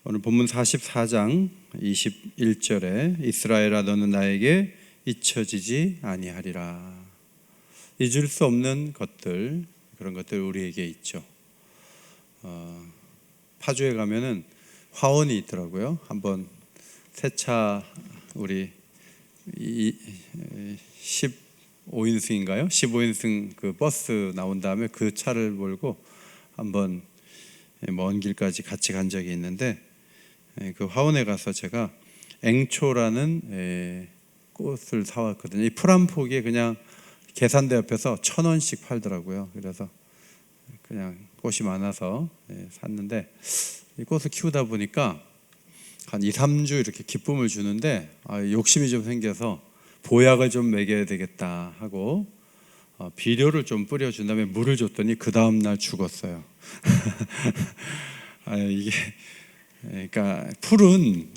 오늘 본문 44장 21절에 이스라엘아 너는 나에게 잊혀지지 아니하리라. 잊을 수 없는 것들, 그런 것들 우리에게 있죠. 파주에 가면은 화원이 있더라고요. 한번 세차 우리 15인승인가요? 15인승 그 버스 나온 다음에 그 차를 몰고 한번 먼 길까지 같이 간 적이 있는데, 그 화원에 가서 제가 앵초라는 꽃을 사왔거든요. 이 풀 한 폭에 그냥 계산대 옆에서 1,000원씩 팔더라고요. 그래서 그냥 꽃이 많아서 샀는데, 이 꽃을 키우다 보니까 한 2, 3주 이렇게 기쁨을 주는데 욕심이 좀 생겨서 보약을 좀 먹여야 되겠다 하고 비료를 좀 뿌려준 다음에 물을 줬더니 그 다음날 죽었어요. 이게 그러니까 풀은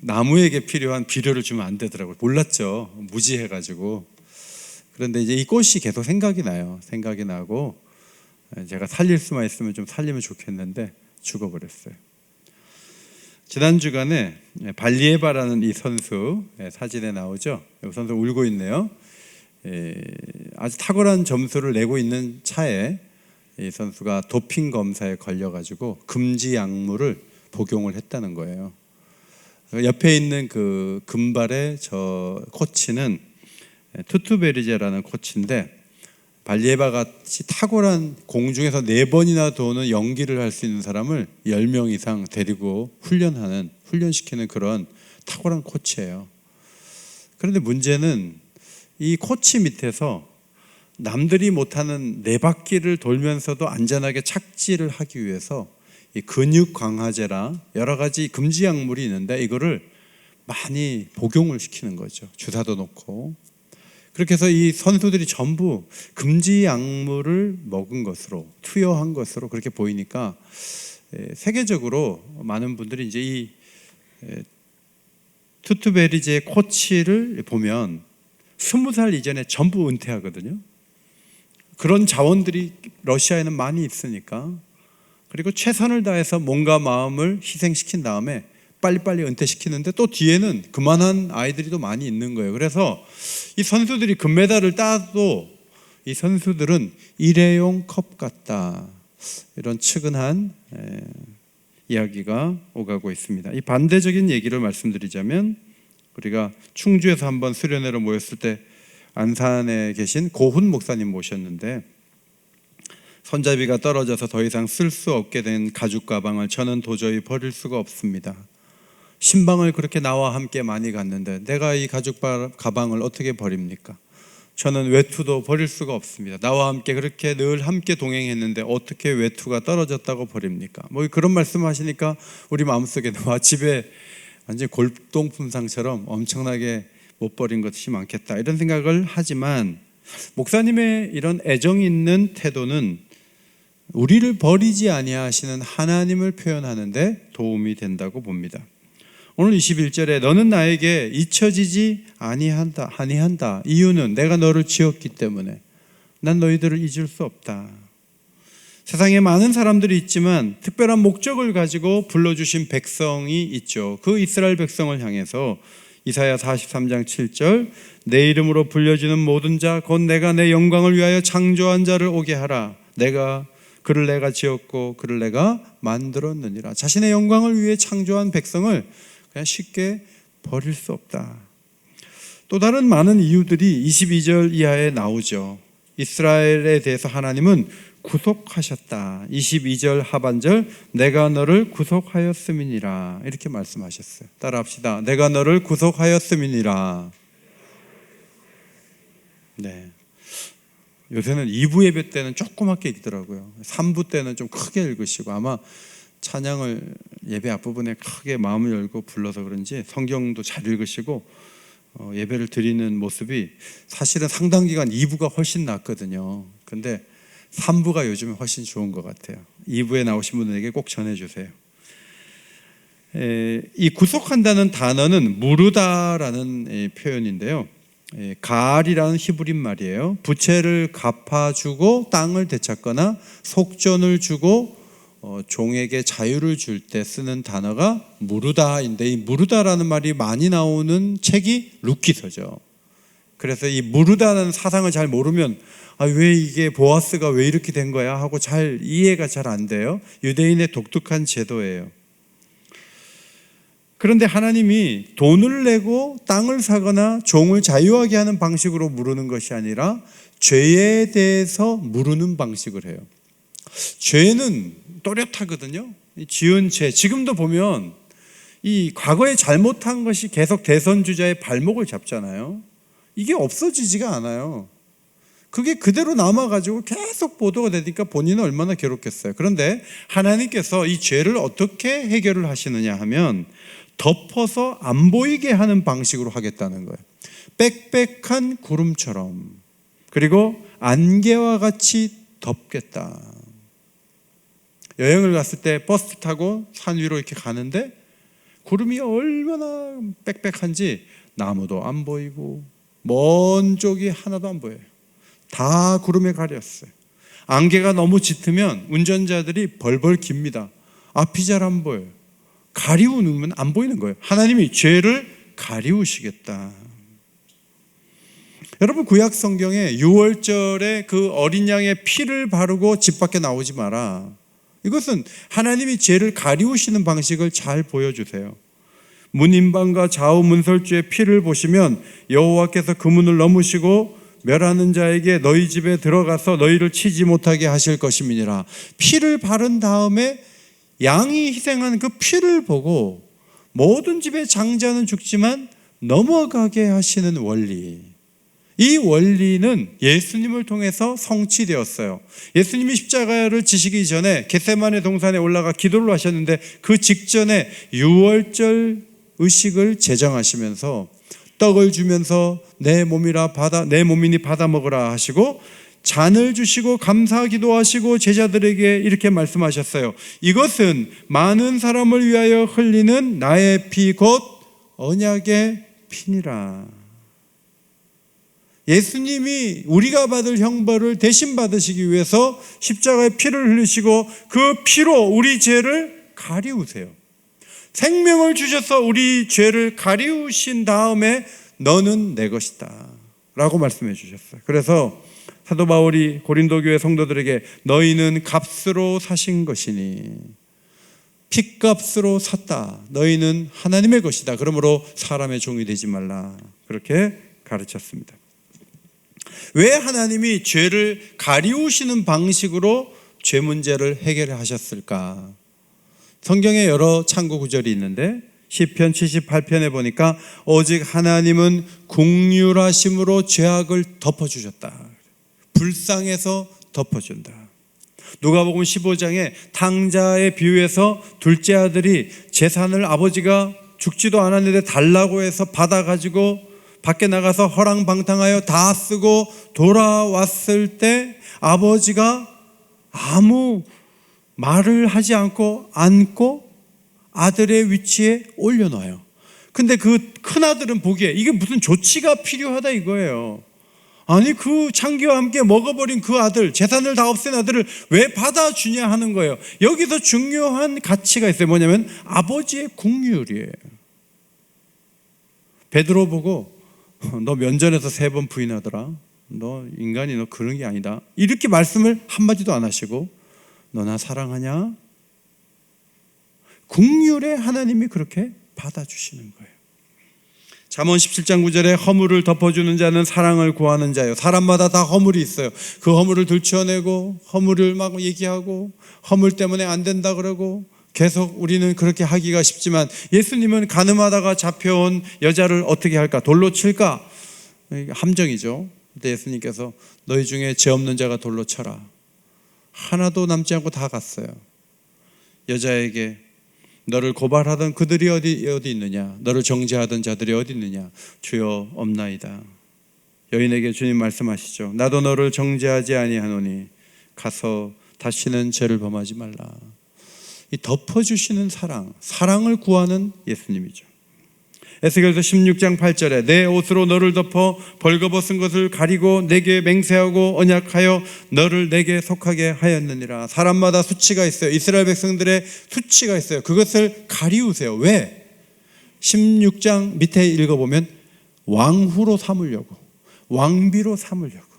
나무에게 필요한 비료를 주면 안 되더라고요. 몰랐죠. 무지해가지고. 그런데 이제 이 꽃이 계속 생각이 나요. 생각이 나고 제가 살릴 수만 있으면 좀 살리면 좋겠는데 죽어버렸어요. 지난 주간에 발리에바라는 이 선수 사진에 나오죠. 이 선수 울고 있네요. 아주 탁월한 점수를 내고 있는 차에 이 선수가 도핑 검사에 걸려가지고 금지 약물을 복용을 했다는 거예요. 옆에 있는 그 금발의 저 코치는 투투베리제라는 코치인데, 발리에바 같이 탁월한 공중에서 4번이나 도는 연기를 할 수 있는 사람을 10명 이상 데리고 훈련시키는 그런 탁월한 코치예요. 그런데 문제는 이 코치 밑에서 남들이 못하는 4바퀴를 돌면서도 안전하게 착지를 하기 위해서 이 근육 강화제라 여러 가지 금지 약물이 있는데 이거를 많이 복용을 시키는 거죠. 주사도 놓고. 그렇게 해서 이 선수들이 전부 금지 약물을 먹은 것으로, 투여한 것으로 그렇게 보이니까 세계적으로 많은 분들이 이제 이 투투베리제 코치를 보면 20살 이전에 전부 은퇴하거든요. 그런 자원들이 러시아에는 많이 있으니까. 그리고 최선을 다해서 몸과 마음을 희생시킨 다음에 빨리빨리 은퇴시키는데 또 뒤에는 그만한 아이들이 또 많이 있는 거예요. 그래서 이 선수들이 금메달을 따도 이 선수들은 일회용 컵 같다, 이런 측은한 이야기가 오가고 있습니다. 이 반대적인 얘기를 말씀드리자면, 우리가 충주에서 한번 수련회로 모였을 때 안산에 계신 고훈 목사님 모셨는데, 손잡이가 떨어져서 더 이상 쓸 수 없게 된 가죽 가방을 저는 도저히 버릴 수가 없습니다. 신방을 그렇게 나와 함께 많이 갔는데 내가 이 가죽 가방을 어떻게 버립니까? 저는 외투도 버릴 수가 없습니다. 나와 함께 그렇게 늘 함께 동행했는데 어떻게 외투가 떨어졌다고 버립니까? 뭐 그런 말씀하시니까 우리 마음속에 와, 집에 완전 골동품상처럼 엄청나게 못 버린 것이 많겠다, 이런 생각을 하지만, 목사님의 이런 애정 있는 태도는 우리를 버리지 아니하시는 하나님을 표현하는데 도움이 된다고 봅니다. 오늘 21절에 너는 나에게 잊혀지지 아니한다. 이유는 내가 너를 지었기 때문에 난 너희들을 잊을 수 없다. 세상에 많은 사람들이 있지만 특별한 목적을 가지고 불러주신 백성이 있죠. 그 이스라엘 백성을 향해서 이사야 43장 7절 내 이름으로 불려지는 모든 자 곧 내가 내 영광을 위하여 창조한 자를 오게 하라. 그를 내가 지었고 그를 내가 만들었느니라. 자신의 영광을 위해 창조한 백성을 그냥 쉽게 버릴 수 없다. 또 다른 많은 이유들이 22절 이하에 나오죠. 이스라엘에 대해서 하나님은 구속하셨다. 22절 하반절 내가 너를 구속하였음이니라, 이렇게 말씀하셨어요. 따라합시다. 내가 너를 구속하였음이니라. 네. 요새는 2부 예배 때는 조그맣게 읽더라고요. 3부 때는 좀 크게 읽으시고, 아마 찬양을 예배 앞부분에 크게 마음을 열고 불러서 그런지 성경도 잘 읽으시고 예배를 드리는 모습이, 사실은 상당 기간 2부가 훨씬 낫거든요. 근데 3부가 요즘에 훨씬 좋은 것 같아요. 2부에 나오신 분들에게 꼭 전해주세요. 이 구속한다는 단어는 무르다라는 표현인데요, 가알이라는 히브리 말이에요. 부채를 갚아주고 땅을 되찾거나 속전을 주고 종에게 자유를 줄 때 쓰는 단어가 무르다인데, 이 무르다라는 말이 많이 나오는 책이 룻기서죠. 그래서 이 무르다는 사상을 잘 모르면 왜 이게 보아스가 왜 이렇게 된 거야 하고 잘 이해가 잘 안 돼요. 유대인의 독특한 제도예요. 그런데 하나님이 돈을 내고 땅을 사거나 종을 자유하게 하는 방식으로 무르는 것이 아니라 죄에 대해서 무르는 방식을 해요. 죄는 또렷하거든요. 지은 죄, 지금도 보면 이 과거에 잘못한 것이 계속 대선 주자의 발목을 잡잖아요. 이게 없어지지가 않아요. 그게 그대로 남아가지고 계속 보도가 되니까 본인은 얼마나 괴롭겠어요. 그런데 하나님께서 이 죄를 어떻게 해결을 하시느냐 하면 덮어서 안 보이게 하는 방식으로 하겠다는 거예요. 빽빽한 구름처럼, 그리고 안개와 같이 덮겠다. 여행을 갔을 때 버스 타고 산 위로 이렇게 가는데 구름이 얼마나 빽빽한지 나무도 안 보이고 먼 쪽이 하나도 안 보여요. 다 구름에 가렸어요. 안개가 너무 짙으면 운전자들이 벌벌 깁니다. 앞이 잘 안 보여요. 가리우면 안 보이는 거예요. 하나님이 죄를 가리우시겠다. 여러분, 구약 성경에 유월절에 그 어린 양의 피를 바르고 집 밖에 나오지 마라. 이것은 하나님이 죄를 가리우시는 방식을 잘 보여주세요. 문인방과 좌우 문설주의 피를 보시면 여호와께서 그 문을 넘으시고 멸하는 자에게 너희 집에 들어가서 너희를 치지 못하게 하실 것임이니라. 피를 바른 다음에 양이 희생한 그 피를 보고 모든 집의 장자는 죽지만 넘어가게 하시는 원리, 이 원리는 예수님을 통해서 성취되었어요. 예수님이 십자가를 지시기 전에 겟세마네 동산에 올라가 기도를 하셨는데 그 직전에 유월절 의식을 제정하시면서 떡을 주면서 내 몸이니 받아 먹으라 하시고 잔을 주시고 감사기도 하시고 제자들에게 이렇게 말씀하셨어요. 이것은 많은 사람을 위하여 흘리는 나의 피 곧 언약의 피니라. 예수님이 우리가 받을 형벌을 대신 받으시기 위해서 십자가에 피를 흘리시고 그 피로 우리 죄를 가리우세요. 생명을 주셔서 우리 죄를 가리우신 다음에 너는 내 것이다 라고 말씀해 주셨어요. 그래서 사도 바울이 고린도 교회 성도들에게 너희는 값으로 사신 것이니, 핏값으로 샀다. 너희는 하나님의 것이다. 그러므로 사람의 종이 되지 말라. 그렇게 가르쳤습니다. 왜 하나님이 죄를 가리우시는 방식으로 죄 문제를 해결하셨을까? 성경에 여러 참고 구절이 있는데 시편 78편에 보니까 오직 하나님은 긍휼하심으로 죄악을 덮어주셨다. 불쌍해서 덮어준다. 누가복음 15장에 탕자의 비유에서 둘째 아들이 재산을 아버지가 죽지도 않았는데 달라고 해서 받아가지고 밖에 나가서 허랑방탕하여 다 쓰고 돌아왔을 때 아버지가 아무 말을 하지 않고 안고 아들의 위치에 올려놔요. 근데 그 큰아들은 보기에 이게 무슨 조치가 필요하다 이거예요. 아니, 그 창기와 함께 먹어버린 그 아들, 재산을 다 없앤 아들을 왜 받아주냐 하는 거예요. 여기서 중요한 가치가 있어요. 뭐냐면 아버지의 긍휼이에요. 베드로 보고 너 면전에서 3번 부인하더라. 너 인간이 너 그런 게 아니다. 이렇게 말씀을 한마디도 안 하시고 너 나 사랑하냐? 긍휼의 하나님이 그렇게 받아주시는 거예요. 잠언 17장 9절에 허물을 덮어주는 자는 사랑을 구하는 자요. 사람마다 다 허물이 있어요. 그 허물을 들춰내고 허물을 막 얘기하고 허물 때문에 안 된다 그러고 계속 우리는 그렇게 하기가 쉽지만 예수님은 가늠하다가 잡혀온 여자를 어떻게 할까? 돌로 칠까? 함정이죠. 그때 예수님께서 너희 중에 죄 없는 자가 돌로 쳐라. 하나도 남지 않고 다 갔어요. 여자에게 너를 고발하던 그들이 어디 있느냐? 너를 정죄하던 자들이 어디 있느냐? 주여 없나이다. 여인에게 주님 말씀하시죠. 나도 너를 정죄하지 아니하노니 가서 다시는 죄를 범하지 말라. 이 덮어주시는 사랑을 구하는 예수님이죠. 에스겔서 16장 8절에 내 옷으로 너를 덮어 벌거벗은 것을 가리고 내게 맹세하고 언약하여 너를 내게 속하게 하였느니라. 사람마다 수치가 있어요. 이스라엘 백성들의 수치가 있어요. 그것을 가리우세요. 왜? 16장 밑에 읽어보면 왕후로 삼으려고, 왕비로 삼으려고.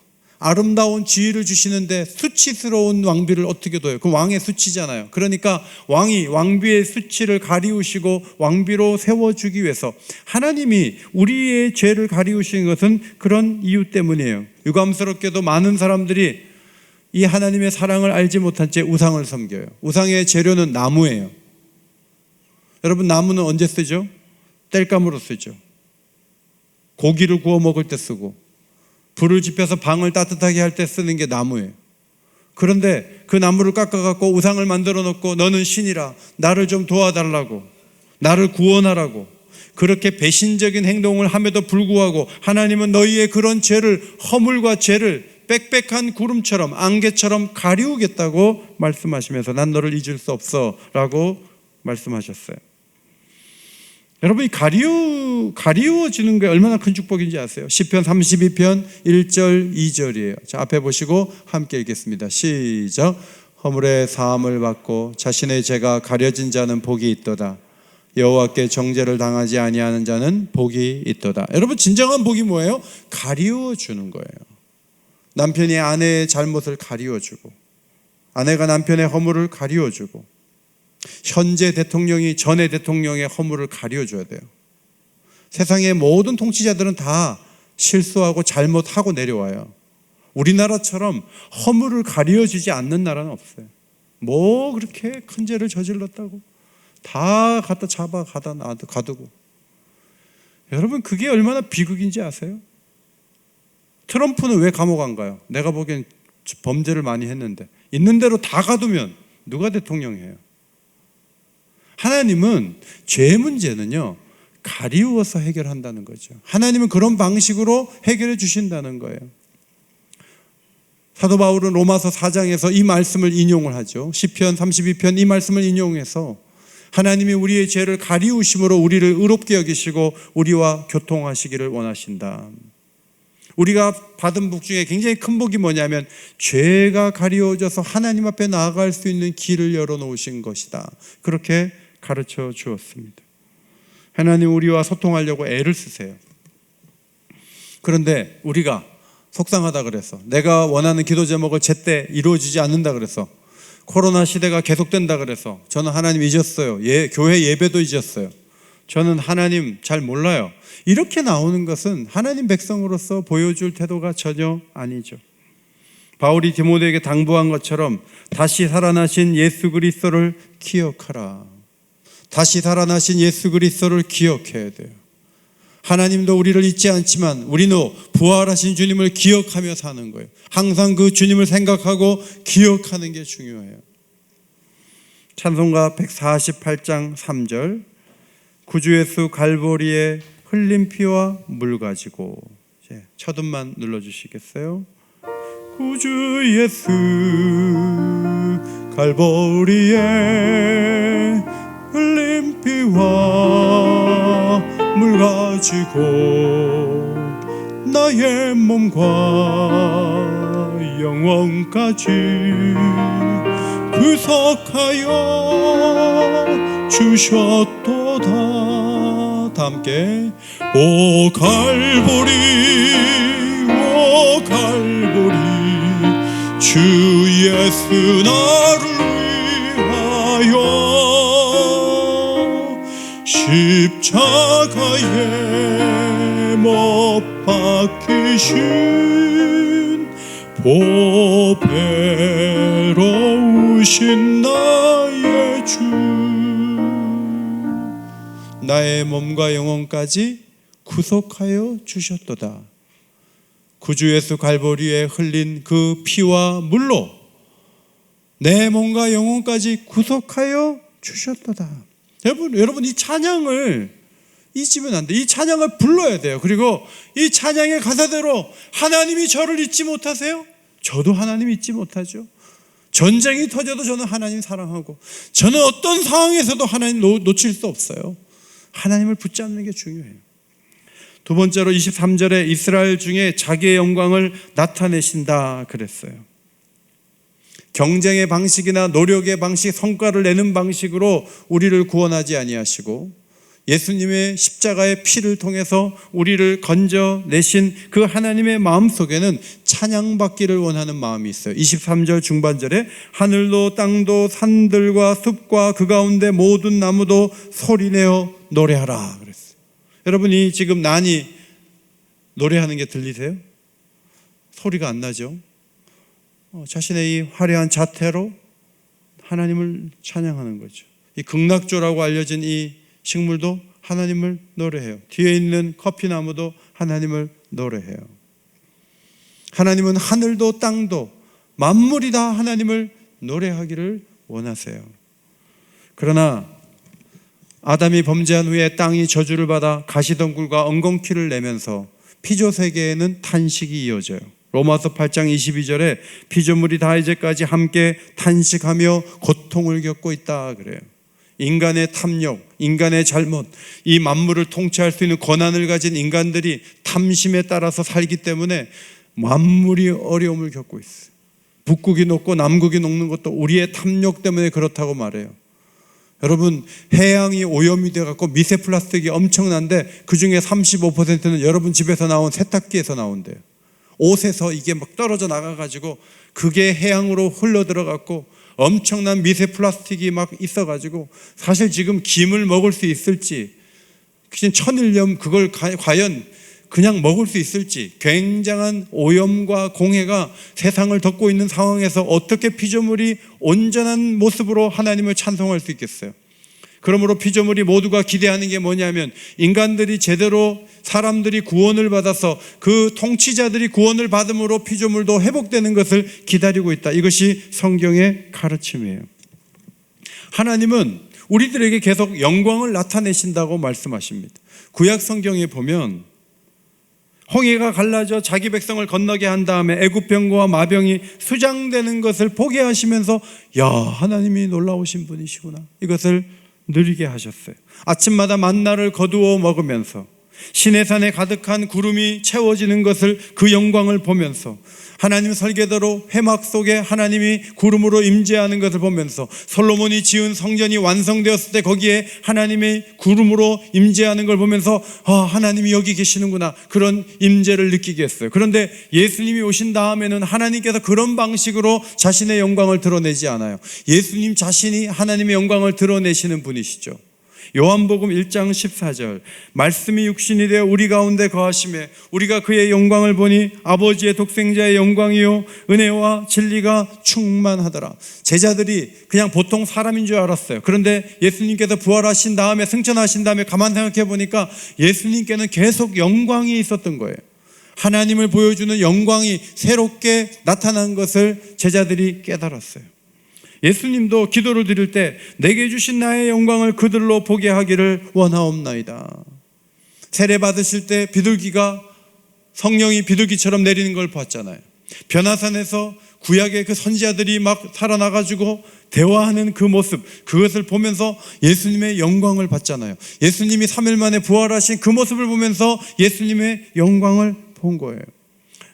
아름다운 지위를 주시는데 수치스러운 왕비를 어떻게 둬요? 그 왕의 수치잖아요. 그러니까 왕이 왕비의 수치를 가리우시고 왕비로 세워주기 위해서 하나님이 우리의 죄를 가리우신 것은 그런 이유 때문이에요. 유감스럽게도 많은 사람들이 이 하나님의 사랑을 알지 못한 채 우상을 섬겨요. 우상의 재료는 나무예요. 여러분, 나무는 언제 쓰죠? 땔감으로 쓰죠. 고기를 구워 먹을 때 쓰고, 불을 지펴서 방을 따뜻하게 할 때 쓰는 게 나무예요. 그런데 그 나무를 깎아갖고 우상을 만들어 놓고 너는 신이라, 나를 좀 도와달라고, 나를 구원하라고 그렇게 배신적인 행동을 함에도 불구하고 하나님은 너희의 그런 죄를, 허물과 죄를 빽빽한 구름처럼, 안개처럼 가리우겠다고 말씀하시면서 난 너를 잊을 수 없어 라고 말씀하셨어요. 여러분, 이 가리워지는 게 얼마나 큰 축복인지 아세요? 시편 32편 1절 2절이에요. 자, 앞에 보시고 함께 읽겠습니다. 시작. 허물의 사함을 받고 자신의 죄가 가려진 자는 복이 있도다. 여호와께 정죄를 당하지 아니하는 자는 복이 있도다. 여러분, 진정한 복이 뭐예요? 가리워주는 거예요. 남편이 아내의 잘못을 가리워주고, 아내가 남편의 허물을 가리워주고, 현재 대통령이 전에 대통령의 허물을 가려줘야 돼요. 세상의 모든 통치자들은 다 실수하고 잘못하고 내려와요. 우리나라처럼 허물을 가려주지 않는 나라는 없어요. 뭐 그렇게 큰 죄를 저질렀다고 다 갖다 잡아 가두고. 여러분, 그게 얼마나 비극인지 아세요? 트럼프는 왜 감옥 안 가요? 내가 보기엔 범죄를 많이 했는데. 있는 대로 다 가두면 누가 대통령이에요? 하나님은 죄 문제는요, 가리우어서 해결한다는 거죠. 하나님은 그런 방식으로 해결해 주신다는 거예요. 사도 바울은 로마서 4장에서 이 말씀을 인용을 하죠. 시편 32편 이 말씀을 인용해서 하나님이 우리의 죄를 가리우심으로 우리를 의롭게 여기시고 우리와 교통하시기를 원하신다. 우리가 받은 복 중에 굉장히 큰 복이 뭐냐면 죄가 가리워져서 하나님 앞에 나아갈 수 있는 길을 열어놓으신 것이다. 그렇게 가르쳐 주었습니다. 하나님 우리와 소통하려고 애를 쓰세요. 그런데 우리가 속상하다 그래서, 내가 원하는 기도 제목을 제때 이루어지지 않는다 그래서, 코로나 시대가 계속된다 그래서 저는 하나님 잊었어요. 교회 예배도 잊었어요. 저는 하나님 잘 몰라요. 이렇게 나오는 것은 하나님 백성으로서 보여줄 태도가 전혀 아니죠. 바울이 디모데에게 당부한 것처럼 다시 살아나신 예수 그리스도를 기억하라. 다시 살아나신 예수 그리스도를 기억해야 돼요. 하나님도 우리를 잊지 않지만 우리는 부활하신 주님을 기억하며 사는 거예요. 항상 그 주님을 생각하고 기억하는 게 중요해요. 찬송가 148장 3절, 구주 예수 갈보리에 흘린 피와 물 가지고, 첫 음만 눌러주시겠어요? 구주 예수 갈보리에 흘린 피와 물 가지고 나의 몸과 영혼까지 구속하여 주셨도다. 다 함께 오 갈보리 오 갈보리 주 예수 나를 위하여 십자가에 못 박히신 보배로우신 나의 주, 나의 몸과 영혼까지 구속하여 주셨도다. 구주 예수 갈보리에 흘린 그 피와 물로 내 몸과 영혼까지 구속하여 주셨도다. 여러분 이 찬양을 잊으면 안 돼. 이 찬양을 불러야 돼요. 그리고 이 찬양의 가사대로 하나님이 저를 잊지 못하세요? 저도 하나님 잊지 못하죠. 전쟁이 터져도 저는 하나님 사랑하고, 저는 어떤 상황에서도 하나님 놓칠 수 없어요. 하나님을 붙잡는 게 중요해요. 두 번째로 23절에 이스라엘 중에 자기의 영광을 나타내신다 그랬어요. 경쟁의 방식이나 노력의 방식, 성과를 내는 방식으로 우리를 구원하지 아니하시고 예수님의 십자가의 피를 통해서 우리를 건져내신 그 하나님의 마음속에는 찬양받기를 원하는 마음이 있어요. 23절 중반절에 하늘도 땅도 산들과 숲과 그 가운데 모든 나무도 소리내어 노래하라 그랬어요. 여러분이 지금 난이 노래하는 게 들리세요? 소리가 안 나죠? 자신의 이 화려한 자태로 하나님을 찬양하는 거죠. 이 극락조라고 알려진 이 식물도 하나님을 노래해요. 뒤에 있는 커피나무도 하나님을 노래해요. 하나님은 하늘도 땅도 만물이 다 하나님을 노래하기를 원하세요. 그러나 아담이 범죄한 후에 땅이 저주를 받아 가시덩굴과 엉겅퀴를 내면서 피조 세계에는 탄식이 이어져요. 로마서 8장 22절에 피조물이 다 이제까지 함께 탄식하며 고통을 겪고 있다 그래요. 인간의 탐욕, 인간의 잘못, 이 만물을 통치할 수 있는 권한을 가진 인간들이 탐심에 따라서 살기 때문에 만물이 어려움을 겪고 있어요. 북극이 녹고 남극이 녹는 것도 우리의 탐욕 때문에 그렇다고 말해요. 여러분, 해양이 오염이 돼갖고 미세 플라스틱이 엄청난데 그 중에 35%는 여러분 집에서 나온 세탁기에서 나온대요. 옷에서 이게 막 떨어져 나가가지고 그게 해양으로 흘러 들어갔고 엄청난 미세 플라스틱이 막 있어가지고 사실 지금 김을 먹을 수 있을지, 천일염 그걸 과연 그냥 먹을 수 있을지, 굉장한 오염과 공해가 세상을 덮고 있는 상황에서 어떻게 피조물이 온전한 모습으로 하나님을 찬송할 수 있겠어요? 그러므로 피조물이 모두가 기대하는 게 뭐냐면 인간들이 제대로 사람들이 구원을 받아서 그 통치자들이 구원을 받음으로 피조물도 회복되는 것을 기다리고 있다. 이것이 성경의 가르침이에요. 하나님은 우리들에게 계속 영광을 나타내신다고 말씀하십니다. 구약 성경에 보면 홍해가 갈라져 자기 백성을 건너게 한 다음에 애굽병과 마병이 수장되는 것을 보게 하시면서 야, 하나님이 놀라우신 분이시구나, 이것을 누리게 하셨어요. 아침마다 만나를 거두어 먹으면서 시내산에 가득한 구름이 채워지는 것을, 그 영광을 보면서 하나님 설계대로 회막 속에 하나님이 구름으로 임재하는 것을 보면서 솔로몬이 지은 성전이 완성되었을 때 거기에 하나님이 구름으로 임재하는 걸 보면서 하나님이 여기 계시는구나, 그런 임재를 느끼게 했어요. 그런데 예수님이 오신 다음에는 하나님께서 그런 방식으로 자신의 영광을 드러내지 않아요. 예수님 자신이 하나님의 영광을 드러내시는 분이시죠. 요한복음 1장 14절 말씀이 육신이 되어 우리 가운데 거하심에 우리가 그의 영광을 보니 아버지의 독생자의 영광이요 은혜와 진리가 충만하더라. 제자들이 그냥 보통 사람인 줄 알았어요. 그런데 예수님께서 부활하신 다음에, 승천하신 다음에 가만 생각해 보니까 예수님께는 계속 영광이 있었던 거예요. 하나님을 보여주는 영광이 새롭게 나타난 것을 제자들이 깨달았어요. 예수님도 기도를 드릴 때 내게 주신 나의 영광을 그들로 보게 하기를 원하옵나이다. 세례 받으실 때 비둘기가, 성령이 비둘기처럼 내리는 걸 봤잖아요. 변화산에서 구약의 그 선지자들이 막 살아나가지고 대화하는 그 모습, 그것을 보면서 예수님의 영광을 봤잖아요. 예수님이 3일 만에 부활하신 그 모습을 보면서 예수님의 영광을 본 거예요.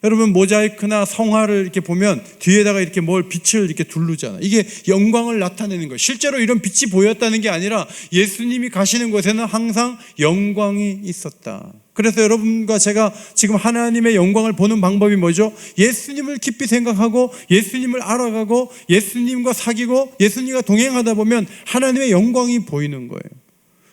여러분, 모자이크나 성화를 이렇게 보면 뒤에다가 이렇게 뭘 빛을 이렇게 두르잖아요. 이게 영광을 나타내는 거예요. 실제로 이런 빛이 보였다는 게 아니라 예수님이 가시는 곳에는 항상 영광이 있었다. 그래서 여러분과 제가 지금 하나님의 영광을 보는 방법이 뭐죠? 예수님을 깊이 생각하고 예수님을 알아가고 예수님과 사귀고 예수님과 동행하다 보면 하나님의 영광이 보이는 거예요.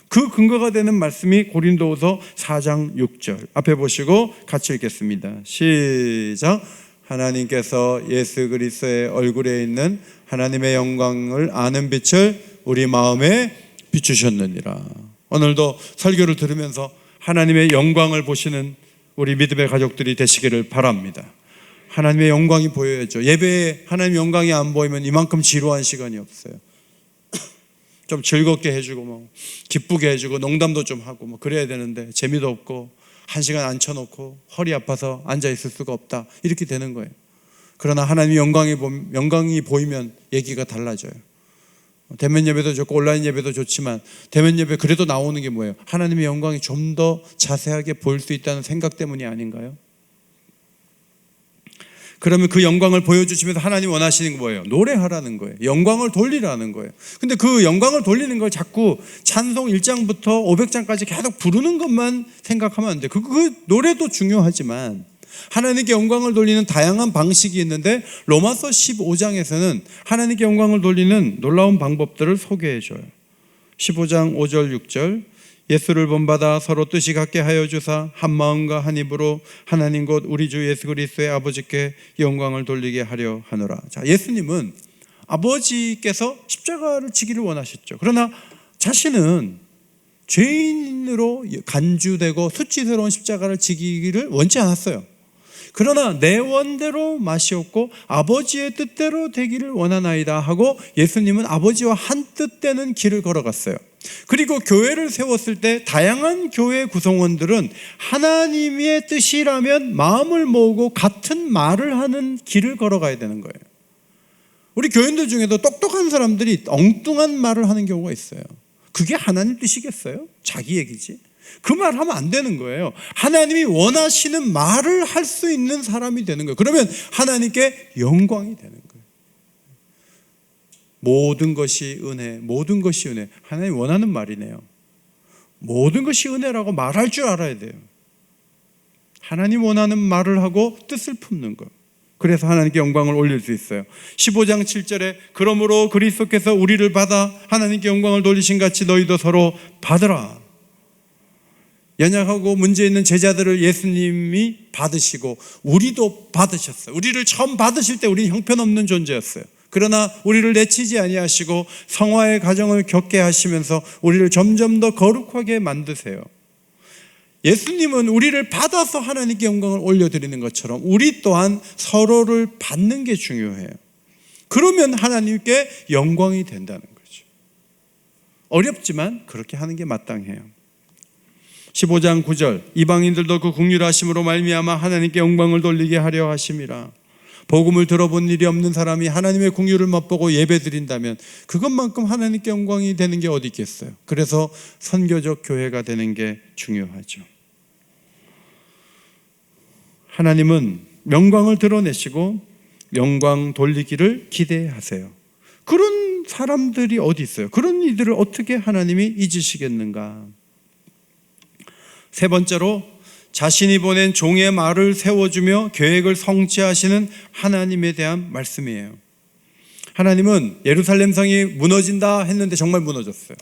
그 근거가 되는 말씀이 고린도후서 4장 6절 앞에 보시고 같이 읽겠습니다. 시작. 하나님께서 예수 그리스도의 얼굴에 있는 하나님의 영광을 아는 빛을 우리 마음에 비추셨느니라. 오늘도 설교를 들으면서 하나님의 영광을 보시는 우리 믿음의 가족들이 되시기를 바랍니다. 하나님의 영광이 보여야죠. 예배에 하나님의 영광이 안 보이면 이만큼 지루한 시간이 없어요. 좀 즐겁게 해주고 뭐 기쁘게 해주고 농담도 좀 하고 뭐 그래야 되는데 재미도 없고 1시간 앉혀놓고 허리 아파서 앉아있을 수가 없다, 이렇게 되는 거예요. 그러나 하나님의 영광이 보이면 얘기가 달라져요. 대면 예배도 좋고 온라인 예배도 좋지만 대면 예배 그래도 나오는 게 뭐예요? 하나님의 영광이 좀 더 자세하게 보일 수 있다는 생각 때문이 아닌가요? 그러면 그 영광을 보여주시면서 하나님 원하시는 게 뭐예요? 노래하라는 거예요. 영광을 돌리라는 거예요. 근데 그 영광을 돌리는 걸 자꾸 찬송 1장부터 500장까지 계속 부르는 것만 생각하면 안 돼요. 그 노래도 중요하지만 하나님께 영광을 돌리는 다양한 방식이 있는데 로마서 15장에서는 하나님께 영광을 돌리는 놀라운 방법들을 소개해 줘요. 15장 5절 6절 예수를 본받아 서로 뜻이 같게 하여 주사 한 마음과 한 입으로 하나님 곧 우리 주 예수 그리스도의 아버지께 영광을 돌리게 하려 하노라. 자, 예수님은 아버지께서 십자가를 지기를 원하셨죠. 그러나 자신은 죄인으로 간주되고 수치스러운 십자가를 지기를 원치 않았어요. 그러나 내 원대로 마시옵고 아버지의 뜻대로 되기를 원하나이다 하고 예수님은 아버지와 한 뜻되는 길을 걸어갔어요. 그리고 교회를 세웠을 때 다양한 교회 구성원들은 하나님의 뜻이라면 마음을 모으고 같은 말을 하는 길을 걸어가야 되는 거예요. 우리 교인들 중에도 똑똑한 사람들이 엉뚱한 말을 하는 경우가 있어요. 그게 하나님 뜻이겠어요? 자기 얘기지. 그 말 하면 안 되는 거예요. 하나님이 원하시는 말을 할 수 있는 사람이 되는 거예요. 그러면 하나님께 영광이 되는 거예요. 모든 것이 은혜, 모든 것이 은혜. 하나님이 원하는 말이네요. 모든 것이 은혜라고 말할 줄 알아야 돼요. 하나님 원하는 말을 하고 뜻을 품는 것. 그래서 하나님께 영광을 올릴 수 있어요. 15장 7절에 그러므로 그리스도께서 우리를 받아 하나님께 영광을 돌리신 같이 너희도 서로 받으라. 연약하고 문제 있는 제자들을 예수님이 받으시고 우리도 받으셨어요. 우리를 처음 받으실 때 우리는 형편없는 존재였어요. 그러나 우리를 내치지 아니하시고 성화의 과정을 겪게 하시면서 우리를 점점 더 거룩하게 만드세요. 예수님은 우리를 받아서 하나님께 영광을 올려드리는 것처럼 우리 또한 서로를 받는 게 중요해요. 그러면 하나님께 영광이 된다는 거죠. 어렵지만 그렇게 하는 게 마땅해요. 15장 9절 이방인들도 그 긍휼하심으로 말미암아 하나님께 영광을 돌리게 하려 하심이라. 복음을 들어본 일이 없는 사람이 하나님의 긍휼을 맛보고 예배드린다면 그것만큼 하나님께 영광이 되는 게 어디 있겠어요. 그래서 선교적 교회가 되는 게 중요하죠. 하나님은 영광을 드러내시고 영광 돌리기를 기대하세요. 그런 사람들이 어디 있어요? 그런 이들을 어떻게 하나님이 잊으시겠는가? 세 번째로 자신이 보낸 종의 말을 세워주며 계획을 성취하시는 하나님에 대한 말씀이에요. 하나님은 예루살렘 성이 무너진다 했는데 정말 무너졌어요.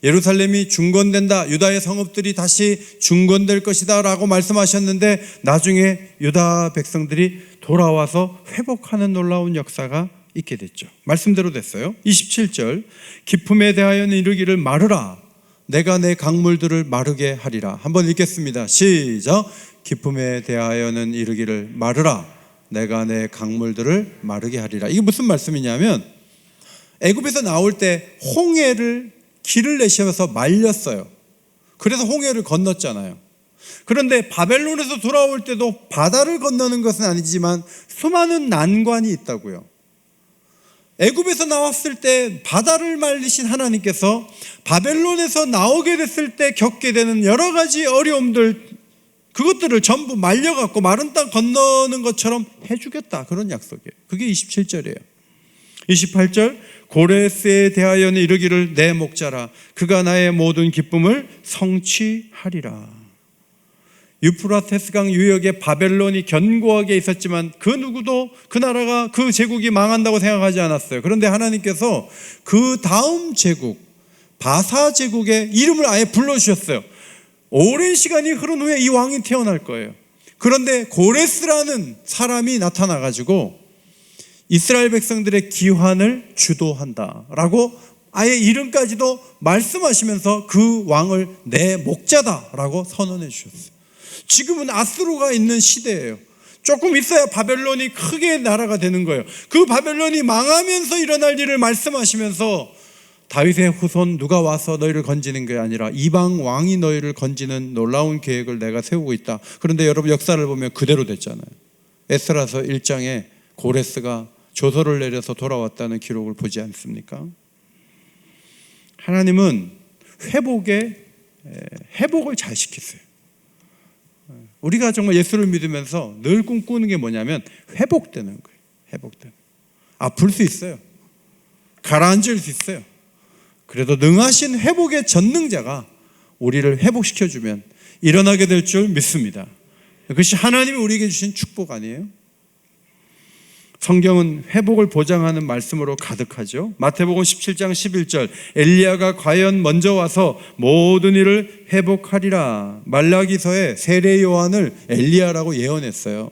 예루살렘이 중건된다, 유다의 성읍들이 다시 중건될 것이다 라고 말씀하셨는데 나중에 유다 백성들이 돌아와서 회복하는 놀라운 역사가 있게 됐죠. 말씀대로 됐어요. 27절 기품에 대하여는 이르기를 마르라 내가 내 강물들을 마르게 하리라. 한번 읽겠습니다. 시작. 기쁨에 대하여는 이르기를 마르라 내가 내 강물들을 마르게 하리라. 이게 무슨 말씀이냐면 애굽에서 나올 때 홍해를 길을 내셔서 말렸어요. 그래서 홍해를 건넜잖아요. 그런데 바벨론에서 돌아올 때도 바다를 건너는 것은 아니지만 수많은 난관이 있다고요. 애굽에서 나왔을 때 바다를 말리신 하나님께서 바벨론에서 나오게 됐을 때 겪게 되는 여러 가지 어려움들 그것들을 전부 말려갖고 마른 땅 건너는 것처럼 해주겠다. 그런 약속이에요. 그게 27절이에요. 28절 고레스에 대하여는 이르기를 내 목자라 그가 나의 모든 기쁨을 성취하리라. 유프라테스강 유역에 바벨론이 견고하게 있었지만 그 누구도 그 나라가 그 제국이 망한다고 생각하지 않았어요. 그런데 하나님께서 그 다음 제국 바사 제국의 이름을 아예 불러주셨어요. 오랜 시간이 흐른 후에 이 왕이 태어날 거예요. 그런데 고레스라는 사람이 나타나가지고 이스라엘 백성들의 기환을 주도한다라고 아예 이름까지도 말씀하시면서 그 왕을 내 목자다라고 선언해 주셨어요. 지금은 아수르가 있는 시대예요. 조금 있어야 바벨론이 크게 나라가 되는 거예요. 그 바벨론이 망하면서 일어날 일을 말씀하시면서 다윗의 후손 누가 와서 너희를 건지는 게 아니라 이방 왕이 너희를 건지는 놀라운 계획을 내가 세우고 있다. 그런데 여러분 역사를 보면 그대로 됐잖아요. 에스라서 1장에 고레스가 조서를 내려서 돌아왔다는 기록을 보지 않습니까? 하나님은 회복을 잘 시켰어요. 우리가 정말 예수를 믿으면서 늘 꿈꾸는 게 뭐냐면 회복되는 거예요. 회복되는. 아플 수 있어요. 가라앉을 수 있어요. 그래도 능하신 회복의 전능자가 우리를 회복시켜주면 일어나게 될 줄 믿습니다. 그것이 하나님이 우리에게 주신 축복 아니에요? 성경은 회복을 보장하는 말씀으로 가득하죠. 마태복음 17장 11절, 엘리야가 과연 먼저 와서 모든 일을 회복하리라. 말라기서에 세례 요한을 엘리야라고 예언했어요.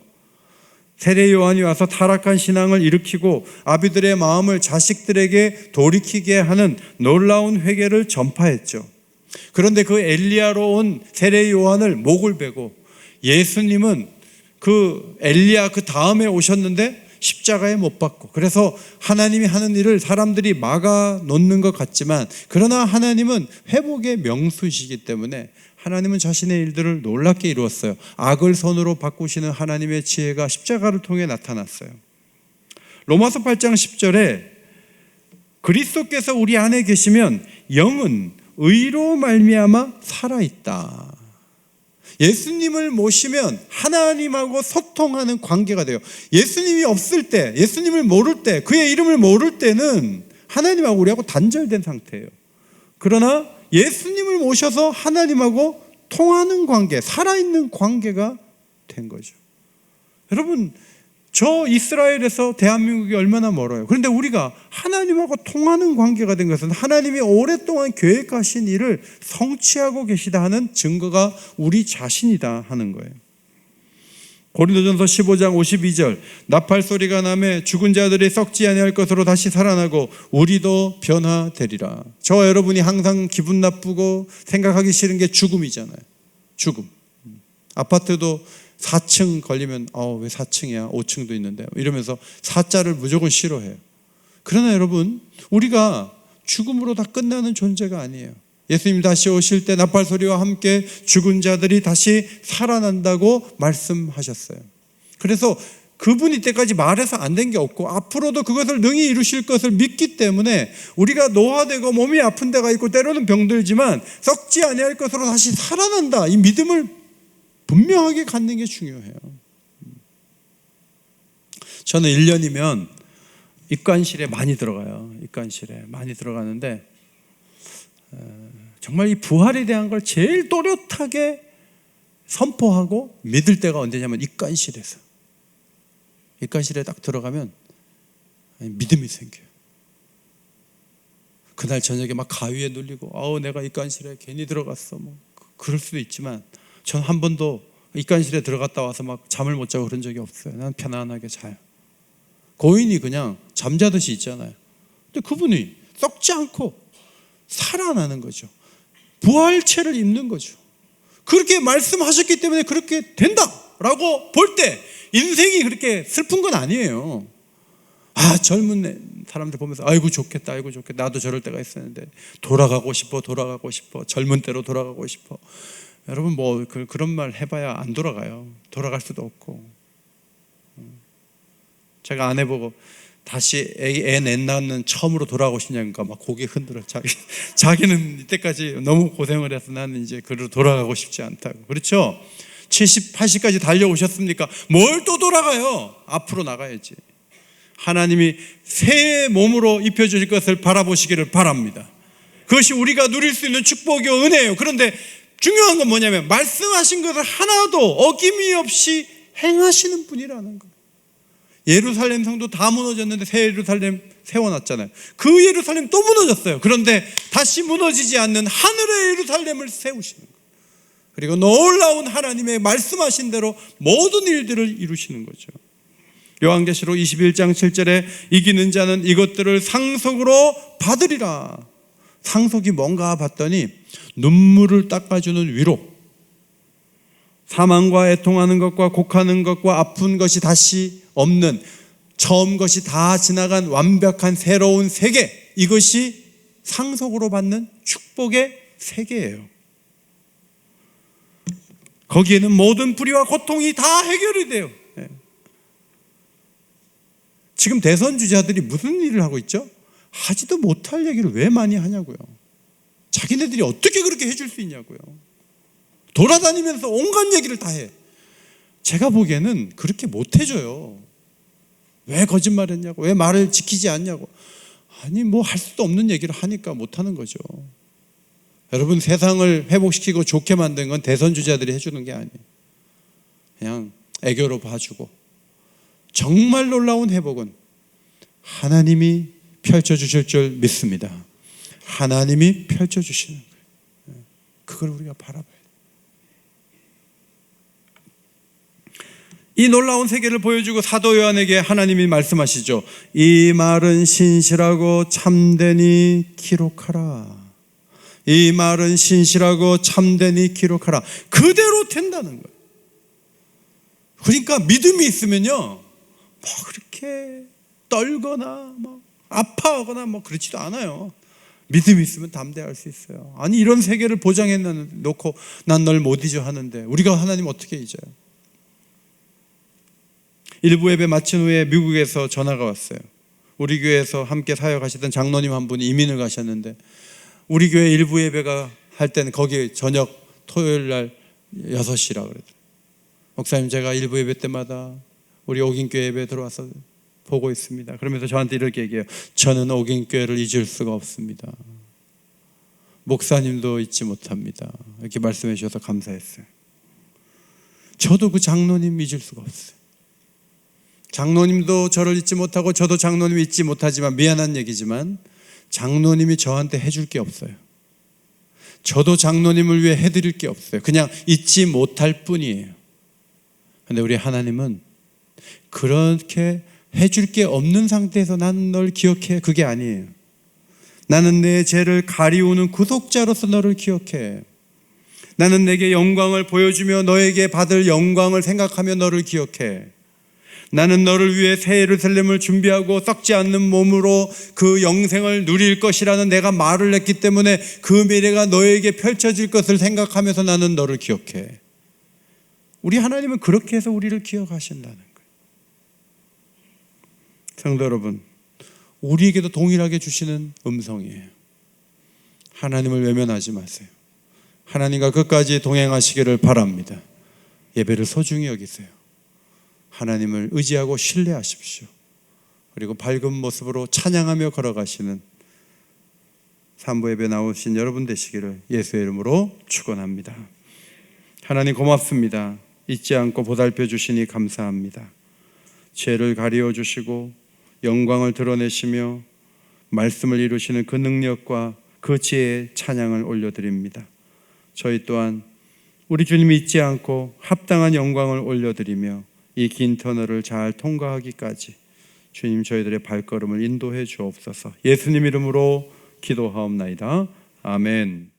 세례 요한이 와서 타락한 신앙을 일으키고 아비들의 마음을 자식들에게 돌이키게 하는 놀라운 회개를 전파했죠. 그런데 그 엘리야로 온 세례 요한을 목을 베고 예수님은 그 엘리야 그 다음에 오셨는데 십자가에 못 박고, 그래서 하나님이 하는 일을 사람들이 막아 놓는 것 같지만, 그러나 하나님은 회복의 명수시기 때문에 하나님은 자신의 일들을 놀랍게 이루었어요. 악을 선으로 바꾸시는 하나님의 지혜가 십자가를 통해 나타났어요. 로마서 8장 10절에 그리스도께서 우리 안에 계시면 영은 의로 말미암아 살아있다. 예수님을 모시면 하나님하고 소통하는 관계가 돼요. 예수님이 없을 때, 예수님을 모를 때, 그의 이름을 모를 때는 하나님하고 우리하고 단절된 상태예요. 그러나 예수님을 모셔서 하나님하고 통하는 관계, 살아있는 관계가 된 거죠. 여러분, 저 이스라엘에서 대한민국이 얼마나 멀어요. 그런데 우리가 하나님하고 통하는 관계가 된 것은 하나님이 오랫동안 계획하신 일을 성취하고 계시다 하는 증거가 우리 자신이다 하는 거예요. 고린도전서 15장 52절, 나팔 소리가 나매 죽은 자들이 썩지 아니할 것으로 다시 살아나고 우리도 변화되리라. 저와 여러분이 항상 기분 나쁘고 생각하기 싫은 게 죽음이잖아요. 죽음. 아파트도 4층 걸리면 왜 4층이야? 5층도 있는데 이러면서 4자를 무조건 싫어해요. 그러나 여러분, 우리가 죽음으로 다 끝나는 존재가 아니에요. 예수님 다시 오실 때 나팔 소리와 함께 죽은 자들이 다시 살아난다고 말씀하셨어요. 그래서 그분이 이때까지 말해서 안 된 게 없고 앞으로도 그것을 능히 이루실 것을 믿기 때문에 우리가 노화되고 몸이 아픈 데가 있고 때로는 병들지만 썩지 아니할 것으로 다시 살아난다, 이 믿음을 분명하게 갖는 게 중요해요. 저는 1년이면 입관실에 많이 들어가요. 입관실에 많이 들어가는데 정말 이 부활에 대한 걸 제일 또렷하게 선포하고 믿을 때가 언제냐면 입관실에서. 입관실에 딱 들어가면 믿음이 생겨요. 그날 저녁에 막 가위에 눌리고 내가 입관실에 괜히 들어갔어, 뭐 그럴 수도 있지만 전 한 번도 입관실에 들어갔다 와서 막 잠을 못 자고 그런 적이 없어요. 난 편안하게 자요. 고인이 그냥 잠자듯이 있잖아요. 근데 그분이 썩지 않고 살아나는 거죠. 부활체를 입는 거죠. 그렇게 말씀하셨기 때문에 그렇게 된다라고 볼 때 인생이 그렇게 슬픈 건 아니에요. 젊은 사람들 보면서 아이고 좋겠다, 아이고 좋겠다, 나도 저럴 때가 있었는데 돌아가고 싶어, 젊은 때로 돌아가고 싶어. 여러분, 그런 말 해봐야 안 돌아가요. 돌아갈 수도 없고. 제가 아내 보고 다시 애 낳는 처음으로 돌아가고 싶냐니까 막 고개 흔들어. 자기는 이때까지 너무 고생을 해서 나는 이제 그로 돌아가고 싶지 않다고. 그렇죠? 70, 80까지 달려오셨습니까? 뭘 또 돌아가요? 앞으로 나가야지. 하나님이 새 몸으로 입혀주실 것을 바라보시기를 바랍니다. 그것이 우리가 누릴 수 있는 축복이요 은혜예요. 그런데 중요한 건 뭐냐면 말씀하신 것을 하나도 어김이 없이 행하시는 분이라는 거예요. 예루살렘 성도 다 무너졌는데 새 예루살렘 세워놨잖아요. 그 예루살렘 또 무너졌어요. 그런데 다시 무너지지 않는 하늘의 예루살렘을 세우시는 거예요. 그리고 놀라운 하나님의 말씀하신 대로 모든 일들을 이루시는 거죠. 요한계시록 21장 7절에 이기는 자는 이것들을 상속으로 받으리라. 상속이 뭔가 봤더니 눈물을 닦아주는 위로, 사망과 애통하는 것과 곡하는 것과 아픈 것이 다시 없는, 처음 것이 다 지나간 완벽한 새로운 세계, 이것이 상속으로 받는 축복의 세계예요. 거기에는 모든 불의와 고통이 다 해결이 돼요. 지금 대선 주자들이 무슨 일을 하고 있죠? 하지도 못할 얘기를 왜 많이 하냐고요. 자기네들이 어떻게 그렇게 해줄 수 있냐고요. 돌아다니면서 온갖 얘기를 다 해. 제가 보기에는 그렇게 못 해줘요. 왜 거짓말했냐고, 왜 말을 지키지 않냐고. 아니 뭐 할 수도 없는 얘기를 하니까 못하는 거죠. 여러분, 세상을 회복시키고 좋게 만든 건 대선 주자들이 해주는 게 아니에요. 그냥 애교로 봐주고, 정말 놀라운 회복은 하나님이 펼쳐주실 줄 믿습니다. 하나님이 펼쳐주시는 거예요. 그걸 우리가 바라봐야 돼요. 이 놀라운 세계를 보여주고 사도 요한에게 하나님이 말씀하시죠. 이 말은 신실하고 참되니 기록하라. 이 말은 신실하고 참되니 기록하라. 그대로 된다는 거예요. 그러니까 믿음이 있으면요, 뭐 그렇게 떨거나 뭐 아파하거나 뭐 그렇지도 않아요. 믿음이 있으면 담대할 수 있어요. 아니 이런 세계를 보장해 놓고 난 널 못 잊어 하는데 우리가 하나님 어떻게 잊어요? 일부 예배 마친 후에 미국에서 전화가 왔어요. 우리 교회에서 함께 사역하시던 장로님 한 분이 이민을 가셨는데, 우리 교회 일부 예배가 할 때는 거기 저녁 토요일 날 6시라 그러더라고요. 목사님, 제가 일부 예배 때마다 우리 옥인교회 예배 들어와서 보고 있습니다. 그러면서 저한테 이렇게 얘기해요. 저는 옥인교회를 잊을 수가 없습니다. 목사님도 잊지 못합니다. 이렇게 말씀해 주셔서 감사했어요. 저도 그 장로님 잊을 수가 없어요. 장로님도 저를 잊지 못하고 저도 장로님 잊지 못하지만, 미안한 얘기지만 장로님이 저한테 해줄 게 없어요. 저도 장로님을 위해 해드릴 게 없어요. 그냥 잊지 못할 뿐이에요. 그런데 우리 하나님은 그렇게 해줄 게 없는 상태에서 난 널 기억해, 그게 아니에요. 나는 내 죄를 가리우는 구속자로서 너를 기억해. 나는 내게 영광을 보여주며 너에게 받을 영광을 생각하며 너를 기억해. 나는 너를 위해 새 예루살렘을 준비하고 썩지 않는 몸으로 그 영생을 누릴 것이라는 내가 말을 했기 때문에 그 미래가 너에게 펼쳐질 것을 생각하면서 나는 너를 기억해. 우리 하나님은 그렇게 해서 우리를 기억하신다는 거예요. 성도 여러분, 우리에게도 동일하게 주시는 음성이에요. 하나님을 외면하지 마세요. 하나님과 끝까지 동행하시기를 바랍니다. 예배를 소중히 여기세요. 하나님을 의지하고 신뢰하십시오. 그리고 밝은 모습으로 찬양하며 걸어가시는 산부 예배 나오신 여러분 되시기를 예수의 이름으로 축원합니다. 하나님 고맙습니다. 잊지 않고 보살펴 주시니 감사합니다. 죄를 가리워 주시고 영광을 드러내시며 말씀을 이루시는 그 능력과 그 지혜의 찬양을 올려드립니다. 저희 또한 우리 주님이 잊지 않고 합당한 영광을 올려드리며 이 긴 터널을 잘 통과하기까지 주님 저희들의 발걸음을 인도해 주옵소서. 예수님 이름으로 기도하옵나이다. 아멘.